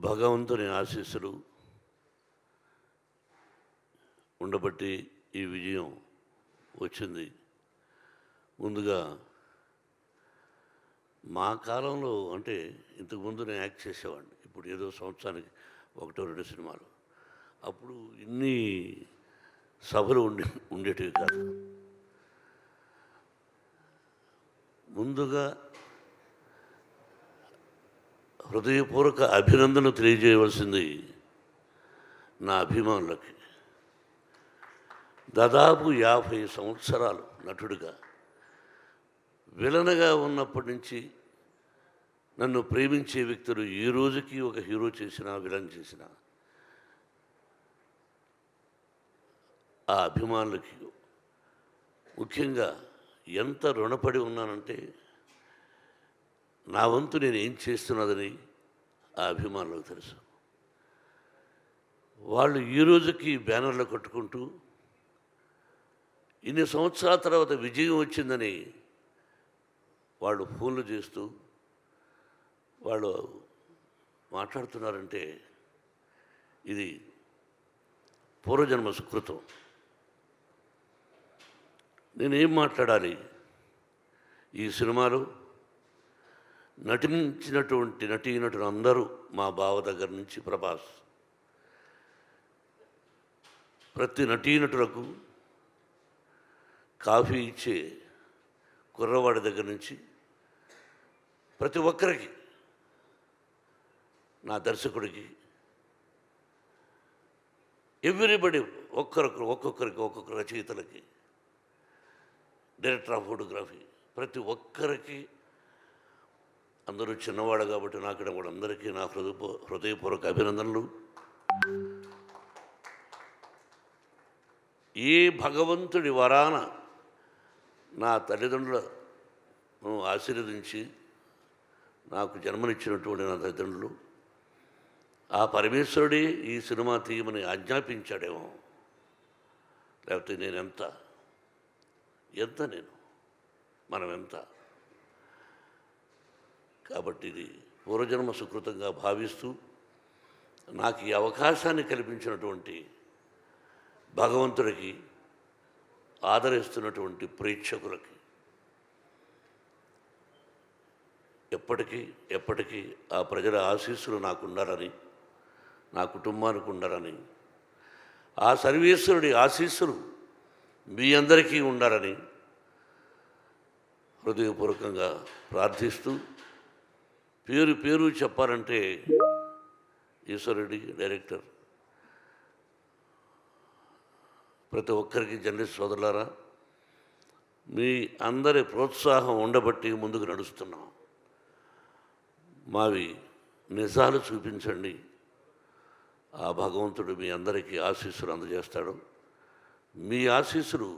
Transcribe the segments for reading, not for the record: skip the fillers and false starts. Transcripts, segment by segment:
భగవంతుని ఆశీస్సులు ఉండబట్టి ఈ విజయం వచ్చింది. ముందుగా మా కాలంలో అంటే ఇంతకుముందు నేను యాక్ట్ చేసేవాడిని. ఇప్పుడు ఏదో సంవత్సరానికి 1-2 సినిమాలు. అప్పుడు ఇన్ని సభలు ఉండేటివి కాదు. ముందుగా హృదయపూర్వక అభినందన తెలియజేయవలసింది నా అభిమానులకి. దాదాపు 50 సంవత్సరాలు నటుడిగా, విలన్గా ఉన్నప్పటి నుంచి నన్ను ప్రేమించే వ్యక్తులు ఈ రోజుకి ఒక హీరో చేసినా విలన్ చేసినా ఆ అభిమానులకి ముఖ్యంగా ఎంత రుణపడి ఉన్నానంటే, నా వంతు నేను ఏం చేస్తున్నదని ఆ అభిమానులకు తెలుసు. వాళ్ళు ఈ రోజుకి బ్యానర్లు కట్టుకుంటూ ఇన్ని సంవత్సరాల తర్వాత విజయం వచ్చిందని వాళ్ళు ఫోన్లు చేస్తూ వాళ్ళు మాట్లాడుతున్నారంటే ఇది పూర్వజన్మ సుకృతం. నేనేం మాట్లాడాలి? ఈ సినిమాలో నటించినటువంటి నటీనటులు అందరూ, మా బావ దగ్గర నుంచి ప్రభాస్, ప్రతి నటీనటులకు కాఫీ ఇచ్చే కుర్రవాడి దగ్గర నుంచి ప్రతి ఒక్కరికి, నా దర్శకుడికి, ఎవ్రీబడి, ఒక్కొక్క రచయితలకి, డైరెక్టర్ ఆఫ్ ఫోటోగ్రఫీ, ప్రతి ఒక్కరికి, అందరూ చిన్నవాడు కాబట్టి నాకు కూడా అందరికీ నా హృదయపూర్వక అభినందనలు. ఏ భగవంతుడి వరాన నా తల్లిదండ్రులను ఆశీర్వదించి నాకు జన్మనిచ్చినటువంటి నా తల్లిదండ్రులు, ఆ పరమేశ్వరుడే ఈ సినిమా తీయమని ఆజ్ఞాపించాడేమో. లేకపోతే నేను ఎంత మనం ఎంత. కాబట్టి ఇది పూర్వజన్మ సుకృతంగా భావిస్తూ నాకు ఈ అవకాశాన్ని కల్పించినటువంటి భగవంతుడికి, ఆదరిస్తున్నటువంటి ప్రేక్షకులకి ఎప్పటికీ ఆ ప్రజల ఆశీస్సులు నాకు ఉండాలని, నా కుటుంబానికి ఉండాలని, ఆ సర్వేశ్వరుడి ఆశీస్సులు మీ అందరికీ ఉండాలని హృదయపూర్వకంగా ప్రార్థిస్తూ, పేరు చెప్పాలంటే ఈశ్వరుడి డైరెక్టర్, ప్రతి ఒక్కరికి జర్నలిస్ట్ సోదరులారా, మీ అందరి ప్రోత్సాహం ఉండబట్టి ముందుకు నడుస్తున్నాం. మావి నిజాలు చూపించండి, ఆ భగవంతుడు మీ అందరికీ ఆశీస్సులు అందజేస్తాడు. మీ ఆశీస్సులు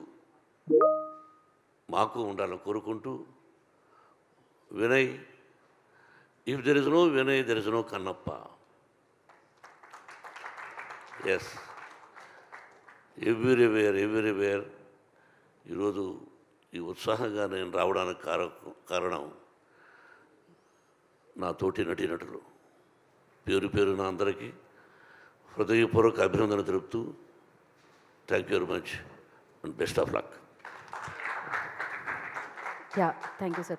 మాకు ఉండాలని కోరుకుంటూ, Vinay, if there is no Vinay there is no Kannappa. Yes, everywhere. ఈరోజు ఈ ఉత్సాహంగా నేను రావడానికి కారణం నా తోటి నటీనటులు. పేరున అందరికీ హృదయపూర్వక అభినందన తెలుపుతూ, thank you very much and best of luck. Yeah, thank you, sir.